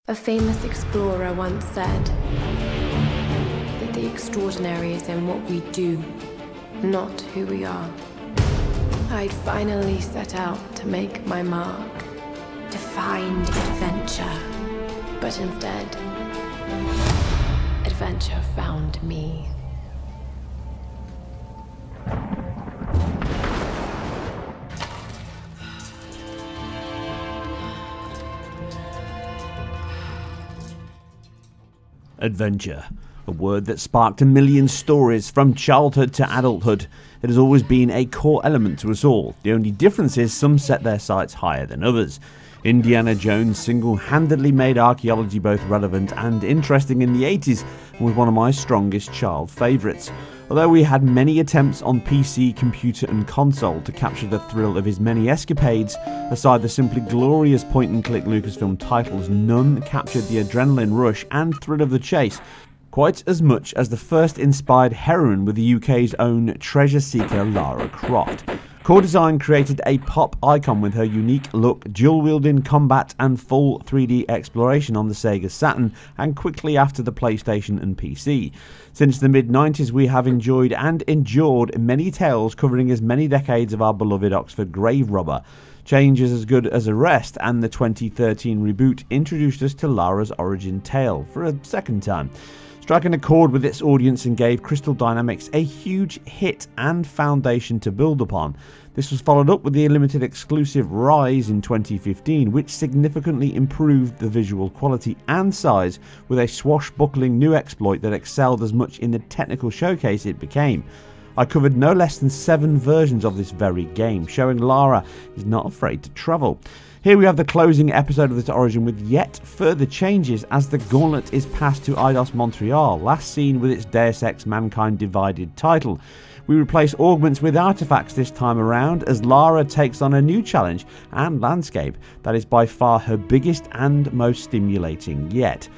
A famous explorer once said that the extraordinary is in what we do, not who we are. I'd finally set out to make my mark, to find adventure. But instead, adventure found me. Adventure, a word that sparked a million stories from childhood to adulthood. It has always been a core element to us all. The only difference is some set their sights higher than others. Indiana Jones single-handedly made archaeology both relevant and interesting in the 80s and was one of my strongest child favourites. Although we had many attempts on PC, computer and console to capture the thrill of his many escapades, aside the simply glorious point-and-click Lucasfilm titles, none captured the adrenaline rush and thrill of the chase quite as much as the first inspired heroine with the UK's own treasure seeker Lara Croft. Core Design created a pop icon with her unique look, dual-wielding combat and full 3D exploration on the Sega Saturn and quickly after the PlayStation and PC. Since the mid-90s we have enjoyed and endured many tales covering as many decades of our beloved Oxford grave robber. Change is as good as a rest, and the 2013 reboot introduced us to Lara's origin tale for a second time, striking a chord with its audience and gave Crystal Dynamics a huge hit and foundation to build upon. This was followed up with the limited exclusive Rise in 2015, which significantly improved the visual quality and size with a swashbuckling new exploit that excelled as much in the technical showcase it became. I covered no less than 7 versions of this very game, showing Lara is not afraid to travel. Here we have the closing episode of this origin with yet further changes as the gauntlet is passed to Eidos Montreal, last seen with its Deus Ex Mankind Divided title. We replace augments with artifacts this time around as Lara takes on a new challenge and landscape that is by far her biggest and most stimulating yet.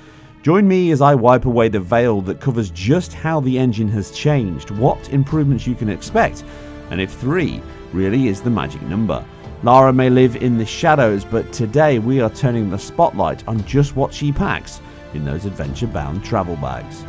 Join me as I wipe away the veil that covers just how the engine has changed, what improvements you can expect, and if 3 really is the magic number. Lara may live in the shadows, but today we are turning the spotlight on just what she packs in those adventure-bound travel bags.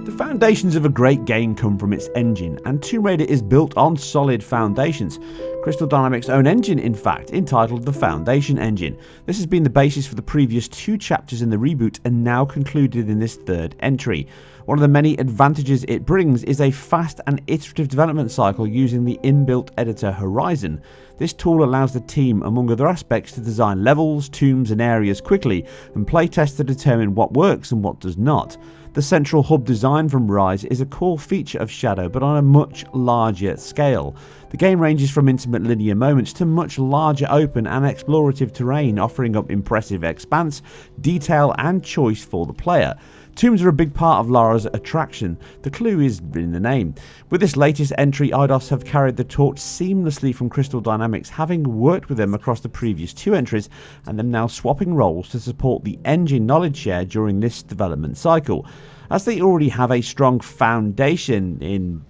The foundations of a great game come from its engine, and Tomb Raider is built on solid foundations. Crystal Dynamics' own engine, in fact, entitled the Foundation Engine. This has been the basis for the previous 2 chapters in the reboot and now concluded in this 3rd entry. One of the many advantages it brings is a fast and iterative development cycle using the inbuilt editor Horizon. This tool allows the team, among other aspects, to design levels, tombs and areas quickly and playtest to determine what works and what does not. The central hub design from Rise is a core feature of Shadow, but on a much larger scale. The game ranges from intimate linear moments to much larger open and explorative terrain, offering up impressive expanse, detail and choice for the player. Tombs are a big part of Lara's attraction. The clue is in the name. With this latest entry, Eidos have carried the torch seamlessly from Crystal Dynamics, having worked with them across the previous 2 entries and them now swapping roles to support the engine knowledge share during this development cycle. As they already have a strong foundation in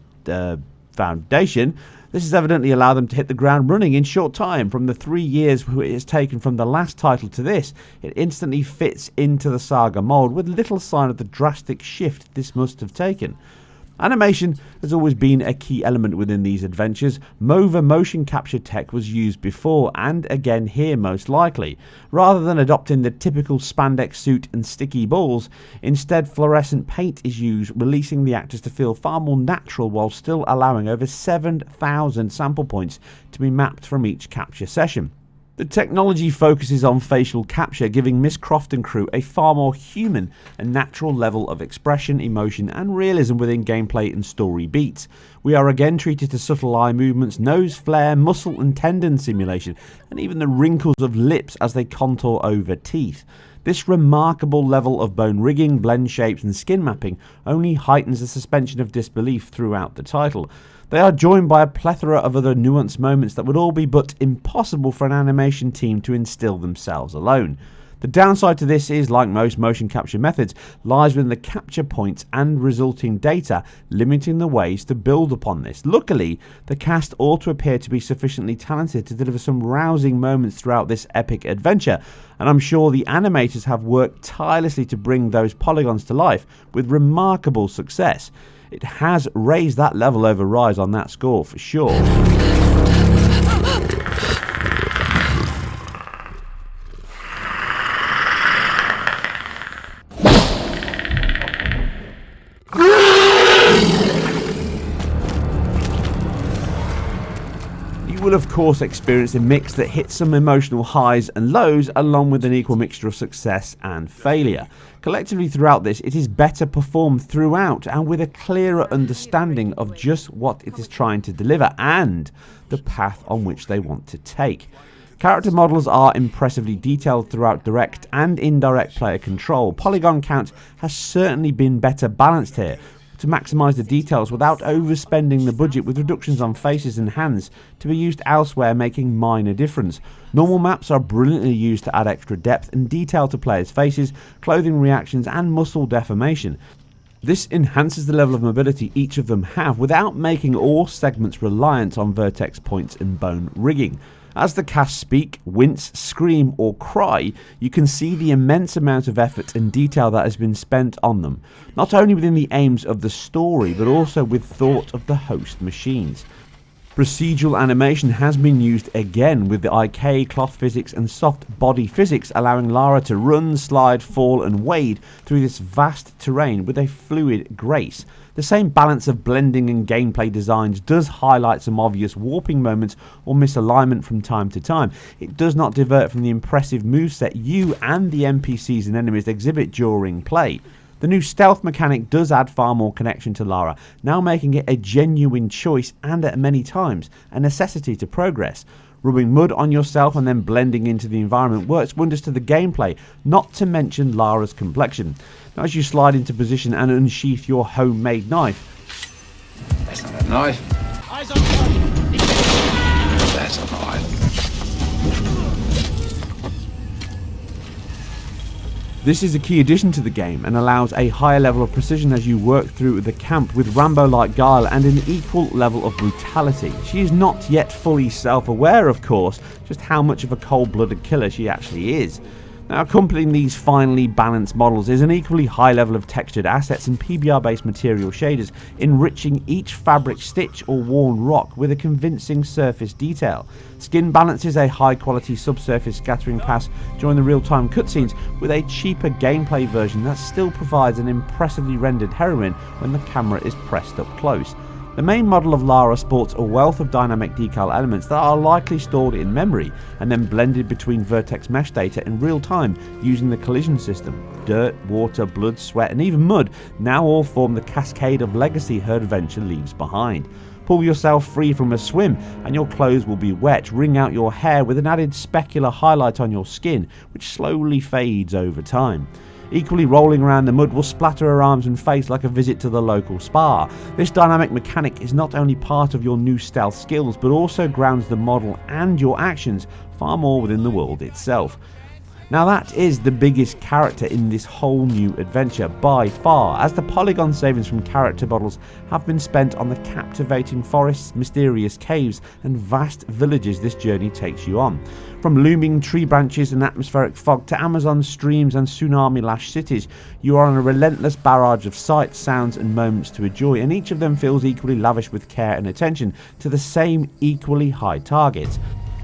Foundation, this has evidently allowed them to hit the ground running in short time. From the 3 years it has taken from the last title to this, it instantly fits into the saga mould with little sign of the drastic shift this must have taken. Animation has always been a key element within these adventures. MOVA motion capture tech was used before and again here most likely. Rather than adopting the typical spandex suit and sticky balls, instead fluorescent paint is used, releasing the actors to feel far more natural while still allowing over 7,000 sample points to be mapped from each capture session. The technology focuses on facial capture, giving Miss Croft and crew a far more human and natural level of expression, emotion and realism within gameplay and story beats. We are again treated to subtle eye movements, nose flare, muscle and tendon simulation, and even the wrinkles of lips as they contour over teeth. This remarkable level of bone rigging, blend shapes and skin mapping only heightens the suspension of disbelief throughout the title. They are joined by a plethora of other nuanced moments that would all be but impossible for an animation team to instill themselves alone. The downside to this is, like most motion capture methods, lies within the capture points and resulting data, limiting the ways to build upon this. Luckily, the cast all to appear to be sufficiently talented to deliver some rousing moments throughout this epic adventure, and I'm sure the animators have worked tirelessly to bring those polygons to life with remarkable success. It has raised that level over Rise on that score for sure. You will of course experience a mix that hits some emotional highs and lows, along with an equal mixture of success and failure. Collectively throughout this, it is better performed throughout and with a clearer understanding of just what it is trying to deliver and the path on which they want to take. Character models are impressively detailed throughout direct and indirect player control. Polygon count has certainly been better balanced here, to maximise the details without overspending the budget, with reductions on faces and hands to be used elsewhere making minor difference. Normal maps are brilliantly used to add extra depth and detail to players' faces, clothing reactions and muscle deformation. This enhances the level of mobility each of them have without making all segments reliant on vertex points and bone rigging. As the cast speak, wince, scream or cry, you can see the immense amount of effort and detail that has been spent on them, not only within the aims of the story but also with thought of the host machines. Procedural animation has been used again, with the archaic cloth physics and soft body physics allowing Lara to run, slide, fall and wade through this vast terrain with a fluid grace. The same balance of blending and gameplay designs does highlight some obvious warping moments or misalignment from time to time. It does not divert from the impressive moveset you and the NPCs and enemies exhibit during play. The new stealth mechanic does add far more connection to Lara, now making it a genuine choice and at many times a necessity to progress. Rubbing mud on yourself and then blending into the environment works wonders to the gameplay, not to mention Lara's complexion. Now, as you slide into position and unsheath your homemade knife. That's not a knife. Eyes on target. That's a knife. This is a key addition to the game and allows a higher level of precision as you work through the camp with Rambo-like guile and an equal level of brutality. She is not yet fully self-aware, of course, just how much of a cold-blooded killer she actually is. Now, accompanying these finely balanced models is an equally high level of textured assets and PBR-based material shaders, enriching each fabric stitch or worn rock with a convincing surface detail. Skin balances a high-quality subsurface scattering pass during the real-time cutscenes, with a cheaper gameplay version that still provides an impressively rendered heroine when the camera is pressed up close. The main model of Lara sports a wealth of dynamic decal elements that are likely stored in memory and then blended between vertex mesh data in real time using the collision system. Dirt, water, blood, sweat and even mud now all form the cascade of legacy her adventure leaves behind. Pull yourself free from a swim and your clothes will be wet. Wring out your hair with an added specular highlight on your skin, which slowly fades over time. Equally, rolling around the mud will splatter her arms and face like a visit to the local spa. This dynamic mechanic is not only part of your new stealth skills, but also grounds the model and your actions far more within the world itself. Now, that is the biggest character in this whole new adventure by far, as the polygon savings from character models have been spent on the captivating forests, mysterious caves and vast villages this journey takes you on. From looming tree branches and atmospheric fog to Amazon streams and tsunami-lashed cities, you are on a relentless barrage of sights, sounds and moments to enjoy, and each of them feels equally lavish with care and attention to the same equally high targets.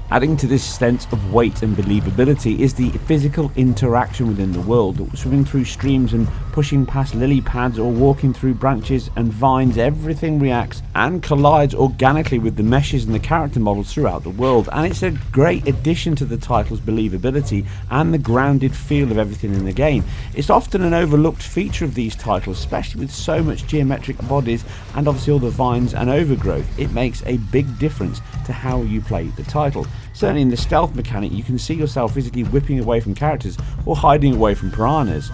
Adding to this sense of weight and believability is the physical interaction within the world. Swimming through streams and pushing past lily pads or walking through branches and vines, everything reacts and collides organically with the meshes and the character models throughout the world, and it's a great addition to the title's believability and the grounded feel of everything in the game. It's often an overlooked feature of these titles, especially with so much geometric bodies and obviously all the vines and overgrowth. It makes a big difference to how you play the title. Certainly in the stealth mechanic, you can see yourself physically whipping away from characters or hiding away from piranhas.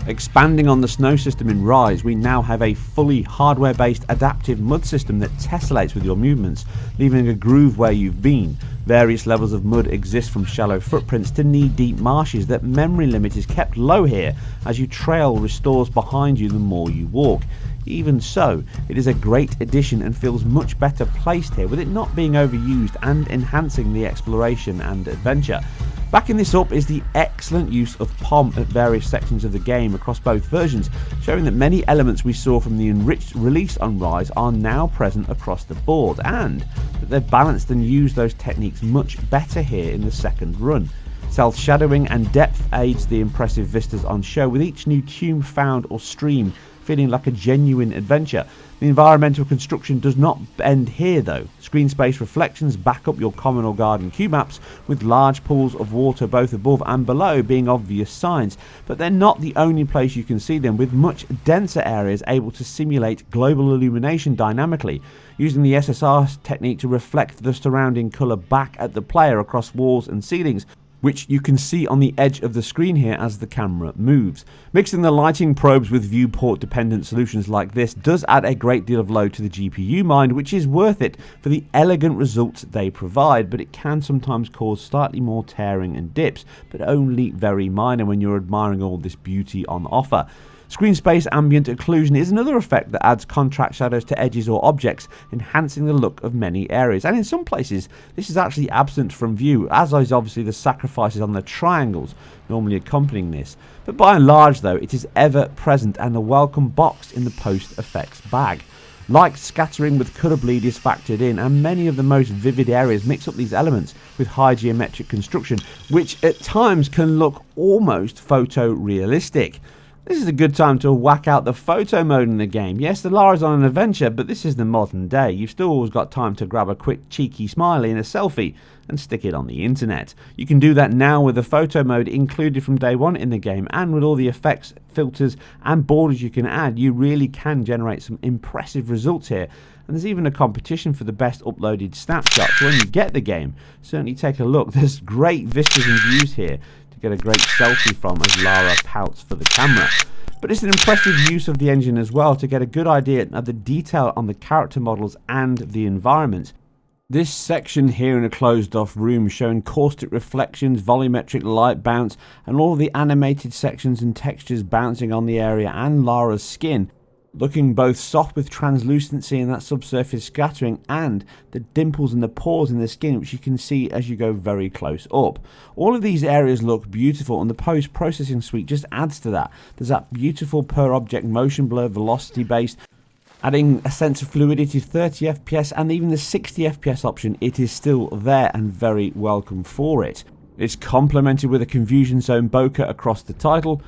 Expanding on the snow system in Rise, we now have a fully hardware-based adaptive mud system that tessellates with your movements, leaving a groove where you've been. Various levels of mud exist, from shallow footprints to knee-deep marshes. That memory limit is kept low here, as your trail restores behind you the more you walk. Even so, it is a great addition and feels much better placed here, with it not being overused and enhancing the exploration and adventure. Backing this up is the excellent use of POM at various sections of the game across both versions, showing that many elements we saw from the enriched release on Rise are now present across the board, and that they've balanced and used those techniques much better here in the second run. Self-shadowing and depth aids the impressive vistas on show, with each new tomb found or stream feeling like a genuine adventure. The environmental construction does not end here though. Screen space reflections back up your common or garden cube maps, with large pools of water both above and below being obvious signs, but they're not the only place you can see them, with much denser areas able to simulate global illumination dynamically, using the SSR technique to reflect the surrounding colour back at the player across walls and ceilings, which you can see on the edge of the screen here as the camera moves. Mixing the lighting probes with viewport dependent solutions like this does add a great deal of load to the GPU mind, which is worth it for the elegant results they provide, but it can sometimes cause slightly more tearing and dips, but only very minor when you're admiring all this beauty on offer. Screen space ambient occlusion is another effect that adds contrast shadows to edges or objects, enhancing the look of many areas, and in some places this is actually absent from view, as is obviously the sacrifices on the triangles normally accompanying this. But by and large though, it is ever present and a welcome box in the post effects bag. Light scattering with colour bleed is factored in, and many of the most vivid areas mix up these elements with high geometric construction, which at times can look almost photorealistic. This is a good time to whack out the photo mode in the game. Yes, the Lara's on an adventure, but this is the modern day. You've still always got time to grab a quick cheeky smiley and a selfie and stick it on the internet. You can do that now with the photo mode included from day one in the game, and with all the effects, filters and borders you can add, you really can generate some impressive results here. And there's even a competition for the best uploaded snapshot, so when you get the game, certainly take a look. There's great vistas and views here to get a great selfie from as Lara pouts for the camera. But it's an impressive use of the engine as well to get a good idea of the detail on the character models and the environments. This section here in a closed off room, showing caustic reflections, volumetric light bounce, and all the animated sections and textures bouncing on the area and Lara's skin, looking both soft with translucency and that subsurface scattering, and the dimples and the pores in the skin, which you can see as you go very close up. All of these areas look beautiful, and the post-processing suite just adds to that. There's that beautiful per object motion blur, velocity based, adding a sense of fluidity, 30 FPS and even the 60 FPS option. It is still there and very welcome for it. It's complemented with a confusion zone bokeh across the title.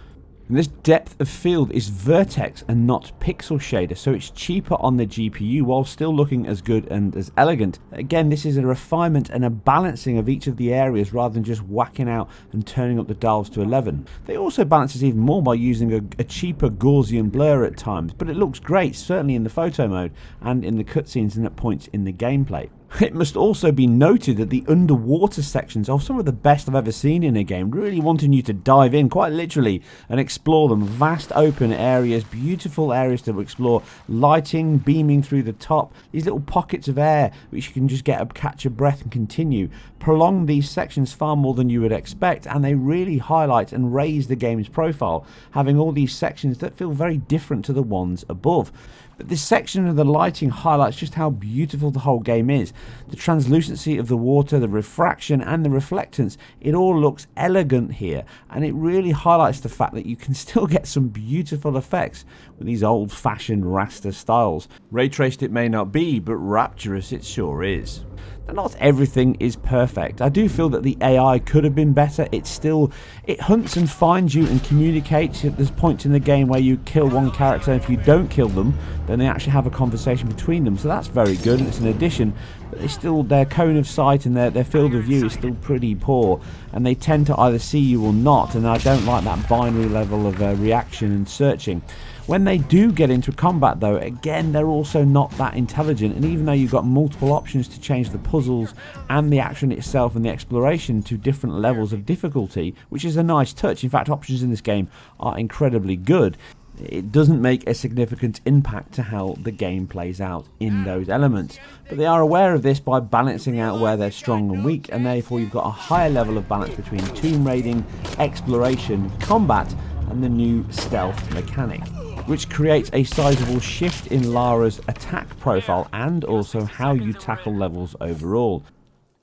And this depth of field is vertex and not pixel shader, so it's cheaper on the GPU while still looking as good and as elegant. Again, this is a refinement and a balancing of each of the areas rather than just whacking out and turning up the dials to 11. They also balance this even more by using a cheaper Gaussian blur at times, but it looks great, certainly in the photo mode and in the cutscenes and at points in the gameplay. It must also be noted that the underwater sections are some of the best I've ever seen in a game, really wanting you to dive in quite literally and explore them. Vast open areas, beautiful areas to explore, lighting beaming through the top, these little pockets of air which you can just catch a breath and continue, prolong these sections far more than you would expect, and they really highlight and raise the game's profile, having all these sections that feel very different to the ones above. But this section of the lighting highlights just how beautiful the whole game is. The translucency of the water, the refraction and the reflectance, it all looks elegant here, and it really highlights the fact that you can still get some beautiful effects with these old-fashioned raster styles. Ray traced it may not be, but rapturous it sure is. Now, not everything is perfect. I do feel that the AI could have been better. It hunts and finds you and communicates. There's points in the game where you kill one character, and if you don't kill them, then they actually have a conversation between them. So that's very good, and it's an addition. But they still, their cone of sight and their field of view is still pretty poor, and they tend to either see you or not. And I don't like that binary level of reaction and searching. When they do get into combat though, again, they're also not that intelligent, and even though you've got multiple options to change the puzzles and the action itself and the exploration to different levels of difficulty, which is a nice touch. In fact, options in this game are incredibly good. It doesn't make a significant impact to how the game plays out in those elements. But they are aware of this by balancing out where they're strong and weak, and therefore you've got a higher level of balance between tomb raiding, exploration, combat, and the new stealth mechanic, which creates a sizable shift in Lara's attack profile and also how you tackle levels overall.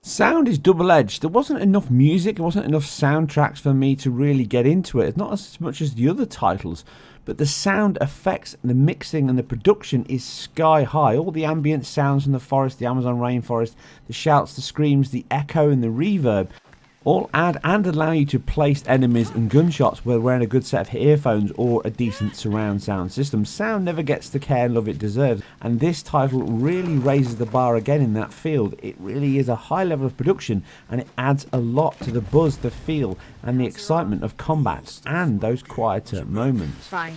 Sound is double-edged. There wasn't enough music, there wasn't enough soundtracks for me to really get into it. It's not as much as the other titles, but the sound effects, the mixing and the production is sky high. All the ambient sounds from the forest, the Amazon rainforest, the shouts, the screams, the echo and the reverb, all add and allow you to place enemies in gunshots while wearing a good set of earphones or a decent surround sound system. Sound never gets the care and love it deserves, and this title really raises the bar again in that field. It really is a high level of production, and it adds a lot to the buzz, the feel and the excitement of combat and those quieter moments. Fine.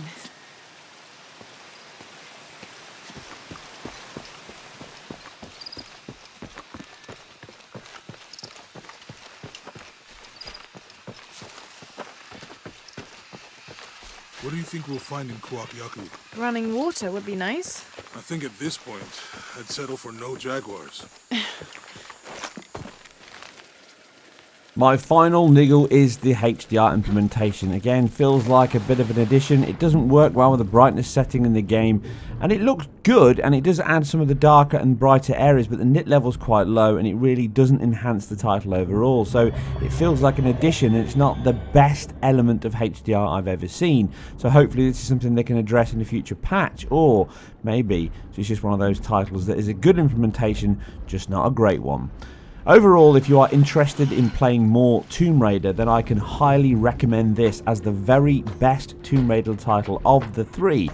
What do you think we'll find in Kuakiaku? Running water would be nice. I think at this point, I'd settle for no jaguars. My final niggle is the HDR implementation. Again, feels like a bit of an addition. It doesn't work well with the brightness setting in the game, and it looks good, and it does add some of the darker and brighter areas, but the nit level's quite low, and it really doesn't enhance the title overall. So it feels like an addition, and it's not the best element of HDR I've ever seen. So hopefully this is something they can address in a future patch, or maybe it's just one of those titles that is a good implementation, just not a great one. Overall, if you are interested in playing more Tomb Raider, then I can highly recommend this as the very best Tomb Raider title of the three.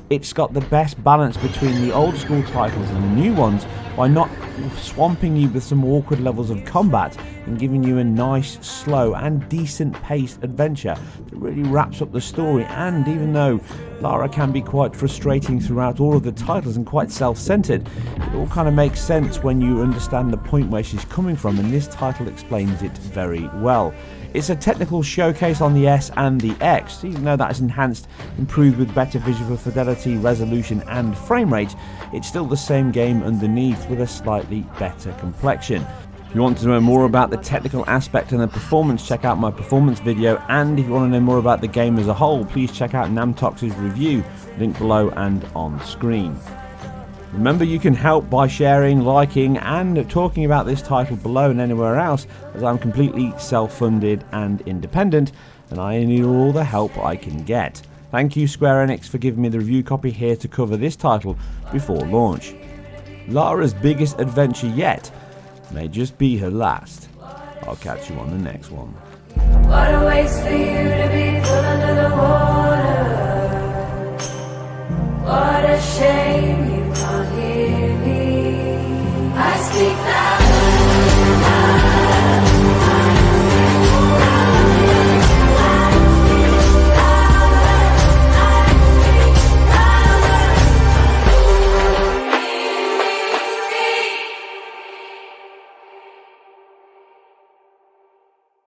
It's got the best balance between the old school titles and the new ones by not swamping you with some awkward levels of combat and giving you a nice, slow and decent paced adventure that really wraps up the story. And even though Lara can be quite frustrating throughout all of the titles and quite self-centered, it all kind of makes sense when you understand the point where she's coming from, and this title explains it very well. It's a technical showcase on the S and the X, even though that is enhanced, improved with better visual fidelity, resolution and frame rate. It's still the same game underneath with a slightly better complexion. If you want to know more about the technical aspect and the performance, check out my performance video, and if you want to know more about the game as a whole, please check out Namtox's review, link below and on screen. Remember, you can help by sharing, liking and talking about this title below and anywhere else, as I'm completely self-funded and independent, and I need all the help I can get. Thank you Square Enix for giving me the review copy here to cover this title before launch. Lara's biggest adventure yet may just be her last. I'll catch you on the next one. What a waste for you to be put under the water.